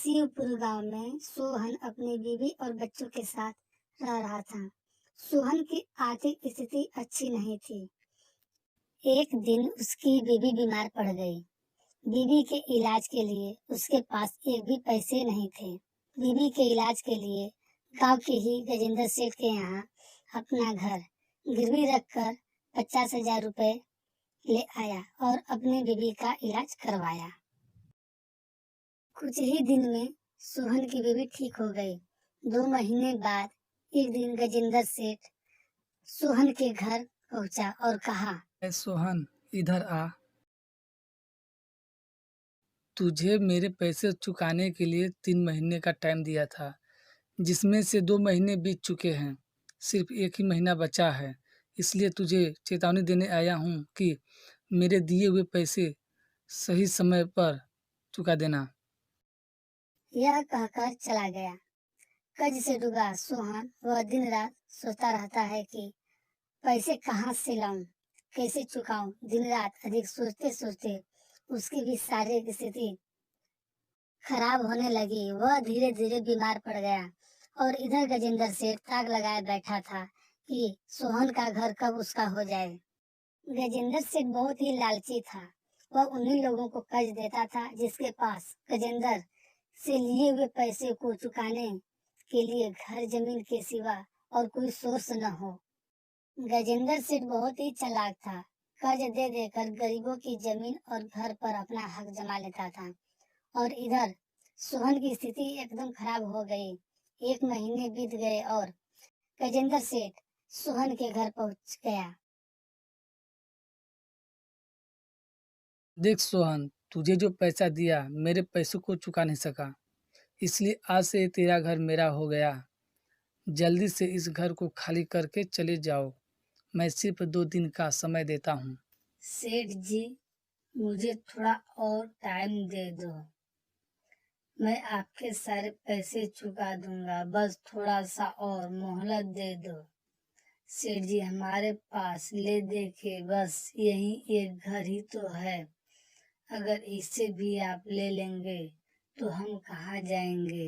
शिवपुर गांव में सोहन अपनी बीवी और बच्चों के साथ रह रहा था। सोहन की आर्थिक स्थिति अच्छी नहीं थी। एक दिन उसकी बीवी बीमार पड़ गई। बीवी के इलाज के लिए उसके पास एक भी पैसे नहीं थे। बीवी के इलाज के लिए गांव के ही गजेंद्र सेठ के यहाँ अपना घर गिरवी रखकर 50,000 रुपए ले आया और अपनी बीवी का इलाज करवाया। कुछ ही दिन में सोहन की बीवी ठीक हो गई। 2 महीने बाद एक दिन गजेंद्र सेठ सोहन के घर पहुंचा और कहा, सोहन, इधर आ। तुझे मेरे पैसे चुकाने के लिए 3 महीने का टाइम दिया था, जिसमें से 2 महीने बीत चुके हैं। सिर्फ 1 ही महीना बचा है, इसलिए तुझे चेतावनी देने आया हूँ कि मेरे दिए हुए पैसे सही समय पर चुका देना। यह कहकर चला गया। कर्ज से डूबा सोहन वह दिन रात सोचता रहता है कि पैसे कहाँ से लाऊं, कैसे चुकाऊं। दिन रात अधिक सोचते सोचते उसकी भी शारीरिक स्थिति खराब होने लगी। वह धीरे धीरे बीमार पड़ गया और इधर गजेंद्र सेठ ताक लगाए बैठा था कि सोहन का घर कब उसका हो जाए। गजेंद्र सेठ बहुत ही लालची था। वह उन्हीं लोगों को कर्ज देता था जिसके पास गजेंद्र से लिए हुए पैसे को चुकाने के लिए घर जमीन के सिवा और कोई सोर्स न हो। गजेंद्र सेठ बहुत ही चालाक था। कर्ज दे देकर गरीबों की जमीन और घर पर अपना हक जमा लेता था। और इधर सोहन की स्थिति एकदम खराब हो गई। 1 महीने बीत गए और गजेंद्र सेठ सोहन के घर पहुंच गया। देख सोहन, तुझे जो पैसा दिया मेरे पैसों को चुका नहीं सका, इसलिए आज से तेरा घर मेरा हो गया। जल्दी से इस घर को खाली करके चले जाओ। मैं सिर्फ 2 दिन का समय देता हूँ। सेठ जी, मुझे थोड़ा और टाइम दे दो। मैं आपके सारे पैसे चुका दूंगा, बस थोड़ा सा और मोहलत दे दो। सेठ जी, हमारे पास ले दे के बस यही एक घर ही तो है। अगर इसे भी आप ले लेंगे तो हम कहाँ जाएंगे।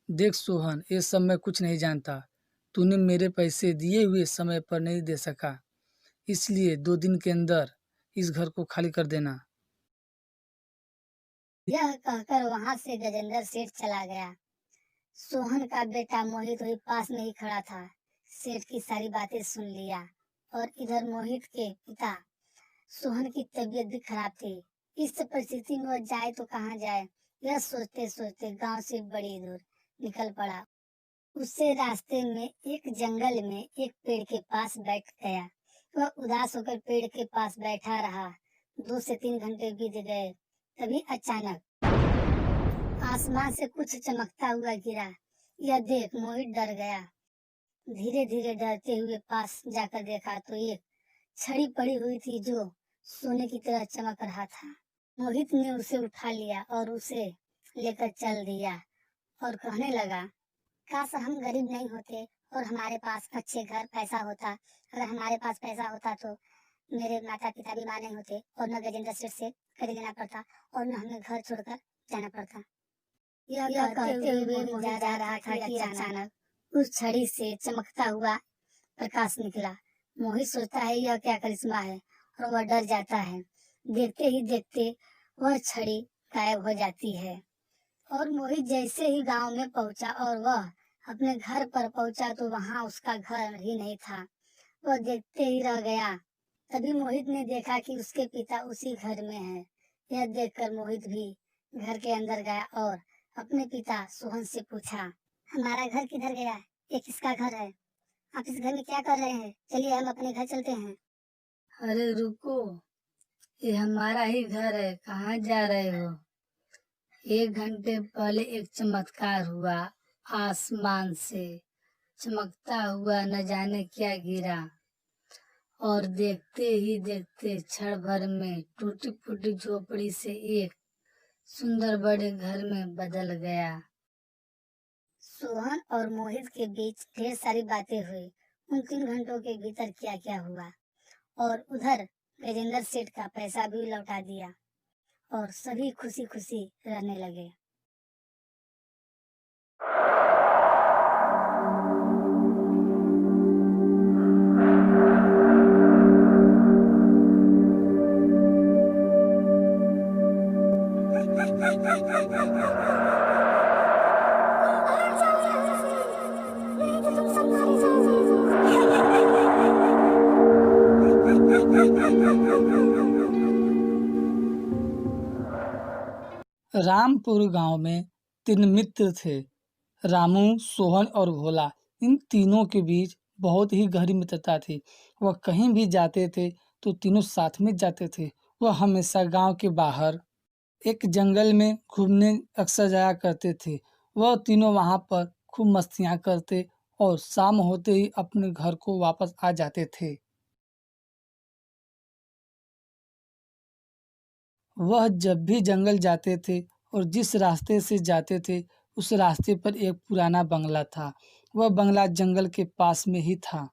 देख सोहन, ये सब मैं कुछ नहीं जानता। तूने मेरे पैसे दिए हुए समय पर नहीं दे सका, इसलिए 2 दिन के अंदर इस घर को खाली कर देना। यह कहकर वहां से गजेंद्र सेठ चला गया। सोहन का बेटा मोहित वही पास में ही खड़ा था। सेठ की सारी बातें सुन लिया और इधर मोहित के पिता सोहन की तबीयत भी खराब थी। इस परिस्थिति में वह जाए तो कहाँ जाए, यह सोचते सोचते गांव से बड़ी दूर निकल पड़ा। उससे रास्ते में एक जंगल में एक पेड़ के पास बैठ गया। वह उदास होकर पेड़ के पास बैठा रहा। 2 से 3 घंटे बीत गए। तभी अचानक आसमान से कुछ चमकता हुआ गिरा। यह देख मोहित डर गया। धीरे धीरे डरते हुए पास जाकर देखा तो एक छड़ी पड़ी हुई थी जो सोने की तरह चमक रहा था। मोहित ने उसे उठा लिया और उसे लेकर चल दिया और कहने लगा, काश हम गरीब नहीं होते और हमारे पास अच्छे घर पैसा होता। अगर हमारे पास पैसा होता तो मेरे माता पिता बीमार नहीं होते और न गजेंद्र सेठ से कर्ज लेना पड़ता और न हमें घर छोड़कर जाना पड़ता। यह कहते हुए मोहित जा रहा था कि अचानक उस छड़ी से चमकता हुआ प्रकाश निकला। मोहित सोचता है यह क्या करिश्मा है और वह डर जाता है। देखते ही देखते वह छड़ी गायब हो जाती है और मोहित जैसे ही गांव में पहुंचा और वह अपने घर पर पहुंचा तो वहां उसका घर ही नहीं था। वह देखते ही रह गया। तभी मोहित ने देखा कि उसके पिता उसी घर में है। यह देखकर मोहित भी घर के अंदर गया और अपने पिता सोहन से पूछा, हमारा घर किधर गया? ये किसका घर है? आप इस घर में क्या कर रहे हैं? चलिए हम अपने घर चलते हैं। अरे रुको, ये हमारा ही घर है, कहाँ जा रहे हो? 1 घंटे पहले एक चमत्कार हुआ। आसमान से चमकता हुआ न जाने क्या गिरा और देखते ही देखते क्षण भर में टूटी फूटी झोपड़ी से एक सुंदर बड़े घर में बदल गया। सोहन और मोहित के बीच ढेर सारी बातें हुई। उन 3 घंटों के भीतर क्या क्या हुआ और उधर गजेंद्र सेठ का पैसा भी लौटा दिया और सभी खुशी खुशी रहने लगे। भाग जाओ यहाँ से, नहीं तो तुम सब मारे जाओगे। रामपुर गांव में 3 मित्र थे, रामू, सोहन और भोला। इन तीनों के बीच बहुत ही गहरी मित्रता थी। वह कहीं भी जाते थे तो तीनों साथ में जाते थे। वह हमेशा गांव के बाहर एक जंगल में घूमने अक्सर जाया करते थे। वह तीनों वहां पर खूब मस्तियां करते और शाम होते ही अपने घर को वापस आ जाते थे। वह जब भी जंगल जाते थे और जिस रास्ते से जाते थे उस रास्ते पर एक पुराना बंगला था। वह बंगला जंगल के पास में ही था।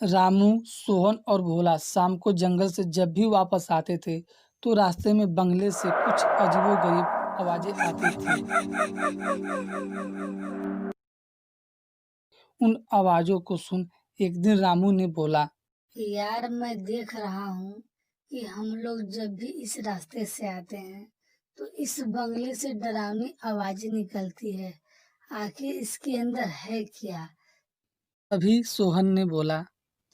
रामू, सोहन और भोला शाम को जंगल से जब भी वापस आते थे तो रास्ते में बंगले से कुछ अजीबोगरीब आवाजें आती थी। उन आवाजों को सुन एक दिन रामू ने बोला, यार मैं देख रहा हूँ कि हम लोग जब भी इस रास्ते से आते हैं तो इस बंगले से डरावनी आवाजें निकलती है। आखिर इसके अंदर है क्या? तभी सोहन ने बोला,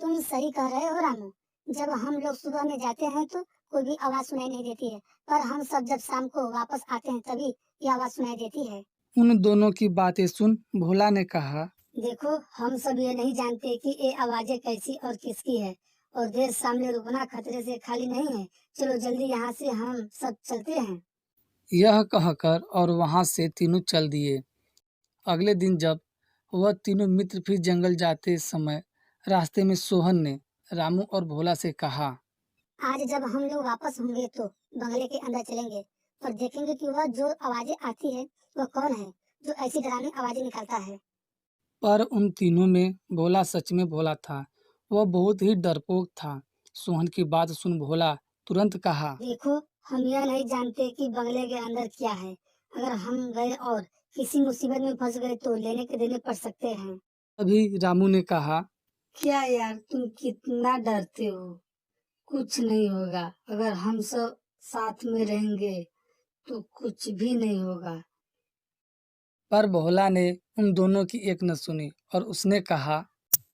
तुम सही कह रहे हो रामू। जब हम लोग सुबह में जाते हैं तो कोई भी आवाज सुनाई नहीं देती है, पर हम सब जब शाम को वापस आते हैं तभी ये आवाज सुनाई देती है। उन दोनों की बातें सुन भोला ने कहा, देखो, हम सब ये नहीं जानते कि ये आवाजें कैसी और किसकी है, और देर सामने रुकना खतरे से खाली नहीं है। चलो जल्दी यहाँ से हम सब चलते हैं। यह कहकर और वहां से तीनों चल दिए। अगले दिन जब वह तीनों मित्र फिर जंगल जाते समय रास्ते में सोहन ने रामू और भोला से कहा, आज जब हम लोग वापस होंगे तो बंगले के अंदर चलेंगे और देखेंगे कि वह जो आवाजें आती है वह कौन है जो ऐसी डरावनी आवाजें निकालता है। पर उन तीनों में भोला सच में भोला था। वह बहुत ही डरपोक था। सोहन की बात सुन भोला तुरंत कहा, देखो, हम यह नहीं जानते कि बंगले के अंदर क्या है। अगर हम गए और किसी मुसीबत में फंस गए तो लेने के देने पड़ सकते हैं। तभी रामू ने कहा, क्या यार, तुम कितना डरते हो। कुछ नहीं होगा, अगर हम सब साथ में रहेंगे तो कुछ भी नहीं होगा। पर भोला ने उन दोनों की एक न सुनी और उसने कहा,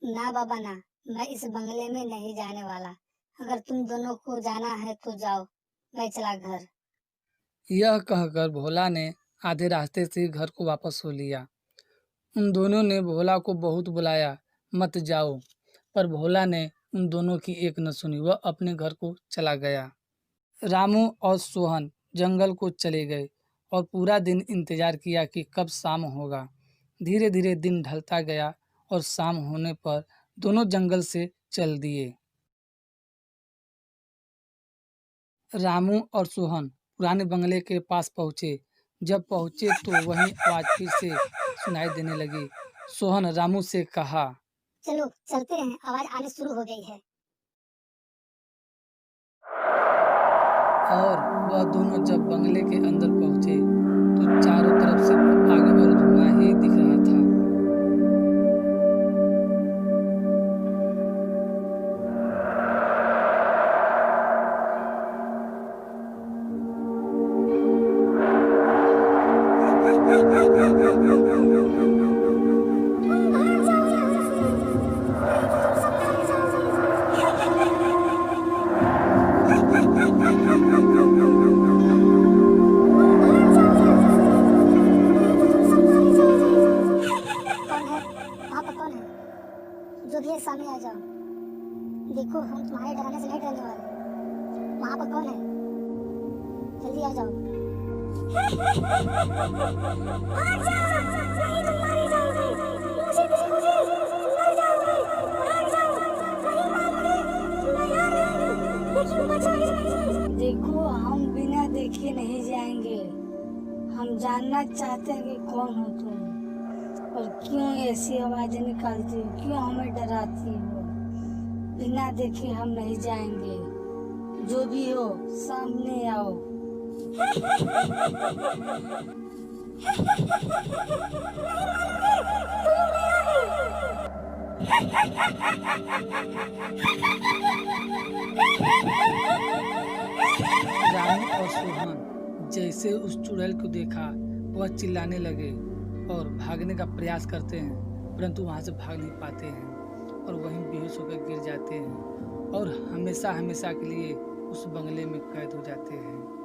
ना बाबा ना, मैं इस बंगले में नहीं जाने वाला। अगर तुम दोनों को जाना है तो जाओ, मैं चला घर। यह कहकर भोला ने आधे रास्ते से घर को वापस हो लिया। उन दोनों ने भोला को बहुत बुलाया, मत जाओ, पर भोला ने उन दोनों की एक न सुनी। वह अपने घर को चला गया। रामू और सोहन जंगल को चले गए और पूरा दिन इंतजार किया कि कब शाम होगा। धीरे धीरे दिन ढलता गया और शाम होने पर दोनों जंगल से चल दिए। रामू और सोहन पुराने बंगले के पास पहुंचे। जब पहुंचे तो वही आवाज फिर से सुनाई देने लगी। सोहन रामू से कहा, चलो चलते हैं, आवाज आने शुरू हो गई है। और वह दोनों जब बंगले के अंदर पहुंचे तो चारों तरफ से आग और धुआं ही दिख रहा था। जो भी है सामने आ जाओ। देखो, हम तुम्हारे डराने से नहीं डरने वाले। वहाँ पर कौन है? जल्दी आ जाओ। भाग जाओ, नहीं तुम मारे जाओगे। मुझे देखोगे, मर जाओगे। भाग जाओ, नहीं मारोगे, मैं आ रही हूँ, लेकिन बचाओगे। देखो, हम बिना देखे नहीं जाएंगे। हम जानना चाहते हैं कि कौन हो तुम और क्यों ऐसी आवाजें निकालती हो, क्यों हमें डराती हो। बिना देखे हम नहीं जाएंगे। जो भी हो सामने आओ। रामू और सोहन जैसे उस चुड़ैल को देखा, वह चिल्लाने लगे और भागने का प्रयास करते हैं, परंतु वहाँ से भाग नहीं पाते हैं और वहीं बेहोश होकर गिर जाते हैं और हमेशा-हमेशा के लिए उस बंगले में कैद हो जाते हैं।